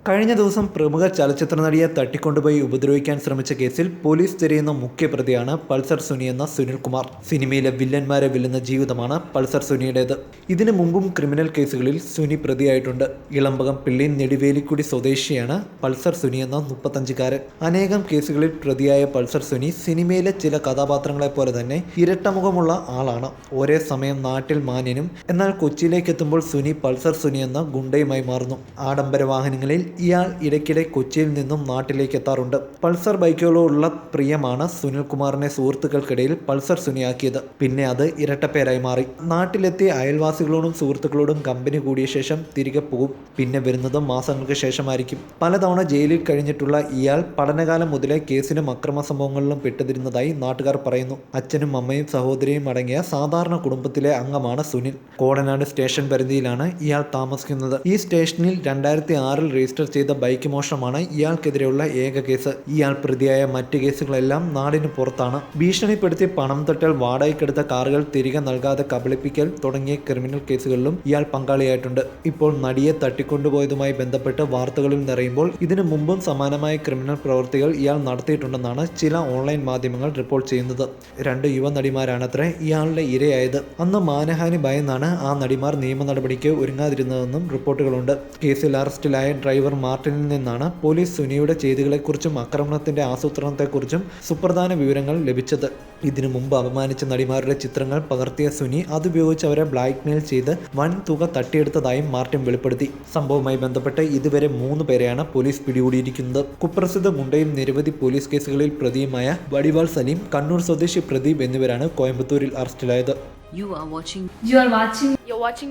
കഴിഞ്ഞ ദിവസം പ്രമുഖ ചലച്ചിത്ര നടിയെ തട്ടിക്കൊണ്ടുപോയി ഉപദ്രവിക്കാൻ ശ്രമിച്ച കേസിൽ പോലീസ് തിരയുന്ന മുഖ്യപ്രതിയാണ് പൾസർ സുനി എന്ന സുനിൽകുമാർ. സിനിമയിലെ വില്ലന്മാരെ വെല്ലുന്ന ജീവിതമാണ് പൾസർ സുനിയുടേത്. ഇതിനു മുമ്പും ക്രിമിനൽ കേസുകളിൽ സുനി പ്രതിയായിട്ടുണ്ട്. ഇളമ്പകം പിള്ളീൻ നെടുവേലിക്കുടി സ്വദേശിയാണ് പൾസർ സുനി എന്ന 35-കാരൻ. അനേകം കേസുകളിൽ പ്രതിയായ പൾസർ സുനി സിനിമയിലെ ചില കഥാപാത്രങ്ങളെ പോലെ തന്നെ ഇരട്ടമുഖമുള്ള ആളാണ്. ഒരേ സമയം നാട്ടിൽ മാന്യനും എന്നാൽ കൊച്ചിയിലേക്ക് എത്തുമ്പോൾ സുനി പൾസർ സുനി എന്ന ഗുണ്ടയുമായി മാറുന്നു. ആഡംബര വാഹനങ്ങളിൽ ഇയാൾ ഇടയ്ക്കിടെ കൊച്ചിയിൽ നിന്നും നാട്ടിലേക്ക് എത്താറുണ്ട്. പൾസർ ബൈക്കുകളോടുള്ള പ്രിയമാണ് സുനിൽകുമാറിനെ സുഹൃത്തുക്കൾക്കിടയിൽ പൾസർ സുനിയാക്കിയത്. പിന്നെ അത് ഇരട്ടപ്പേരായി മാറി. നാട്ടിലെത്തി അയൽവാസികളോടും സുഹൃത്തുക്കളോടും കമ്പനി കൂടിയ ശേഷം തിരികെ പോകും. പിന്നെ വരുന്നത് മാസങ്ങൾക്ക് ശേഷമായിരിക്കും. പലതവണ ജയിലിൽ കഴിഞ്ഞിട്ടുള്ള ഇയാൾ പഠനകാലം മുതലേ കേസിലും അക്രമ സംഭവങ്ങളിലും പെട്ടുതിരുന്നതായി നാട്ടുകാർ പറയുന്നു. അച്ഛനും അമ്മയും സഹോദരിയും അടങ്ങിയ സാധാരണ കുടുംബത്തിലെ അംഗമാണ് സുനിൽ. കോടനാട് സ്റ്റേഷൻ പരിധിയിലാണ് ഇയാൾ താമസിക്കുന്നത്. ഈ സ്റ്റേഷനിൽ 2006 രജിസ്റ്റർ ചെയ്ത ബൈക്ക് മോഷണമാണ് ഇയാൾക്കെതിരെയുള്ള ഏക കേസ്. ഇയാൾ പ്രതിയായ മറ്റ് കേസുകളെല്ലാം നാടിന് പുറത്താണ്. ഭീഷണിപ്പെടുത്തി പണം തട്ടൽ, വാടകയ്ക്കെടുത്ത കാറുകൾ തിരികെ നൽകാതെ കബളിപ്പിക്കൽ തുടങ്ങിയ ക്രിമിനൽ കേസുകളിലും ഇയാൾ പങ്കാളിയായിട്ടുണ്ട്. ഇപ്പോൾ നടിയെ തട്ടിക്കൊണ്ടുപോയതുമായി ബന്ധപ്പെട്ട് വാർത്തകളിൽ നിറയുമ്പോൾ ഇതിനു മുമ്പും സമാനമായ ക്രിമിനൽ പ്രവൃത്തികൾ ഇയാൾ നടത്തിയിട്ടുണ്ടെന്നാണ് ചില ഓൺലൈൻ മാധ്യമങ്ങൾ റിപ്പോർട്ട് ചെയ്യുന്നത്. 2 യുവ നടിമാരാണത്രേ ഇയാളുടെ ഇരയായത്. അന്ന് മാനഹാനി ഭയന്നാണ് ആ നടിമാർ നിയമ നടപടിക്ക് ഒരുങ്ങാതിരുന്നതെന്നും റിപ്പോർട്ടുകളുണ്ട്. കേസിൽ അറസ്റ്റിലായ ഡ്രൈവർ മാർട്ടിനിൽ നിന്നാണ് പോലീസ് സുനിയുടെ ചെയ്തികളെക്കുറിച്ചും ആക്രമണത്തിന്റെ ആസൂത്രണത്തെക്കുറിച്ചും സുപ്രധാന വിവരങ്ങൾ ലഭിച്ചത്. ഇതിനു മുമ്പ് അപമാനിച്ച നടിമാരുടെ ചിത്രങ്ങൾ പകർത്തിയ സുനി അതുപയോഗിച്ച് അവരെ ബ്ലാക്ക്മെയിൽ ചെയ്ത് വൻ തുക തട്ടിയെടുത്തതായും മാർട്ടിൻ വെളിപ്പെടുത്തി. സംഭവവുമായി ബന്ധപ്പെട്ട് ഇതുവരെ 3 പേരെയാണ് പോലീസ് പിടികൂടിയിരിക്കുന്നത്. കുപ്രസിദ്ധ ഗുണ്ടയും നിരവധി പോലീസ് കേസുകളിൽ പ്രതിയുമായ വടിവാൾ സലീം, കണ്ണൂർ സ്വദേശി പ്രദീപ് എന്നിവരാണ് കോയമ്പത്തൂരിൽ അറസ്റ്റിലായത്. You're watching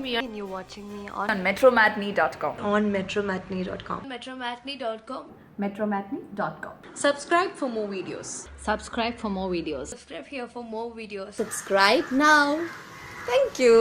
me on metromatney.com. on metromatney.com. metromatney.com. Subscribe for more videos. Subscribe for more videos. Subscribe here for more videos. Subscribe now. Thank you.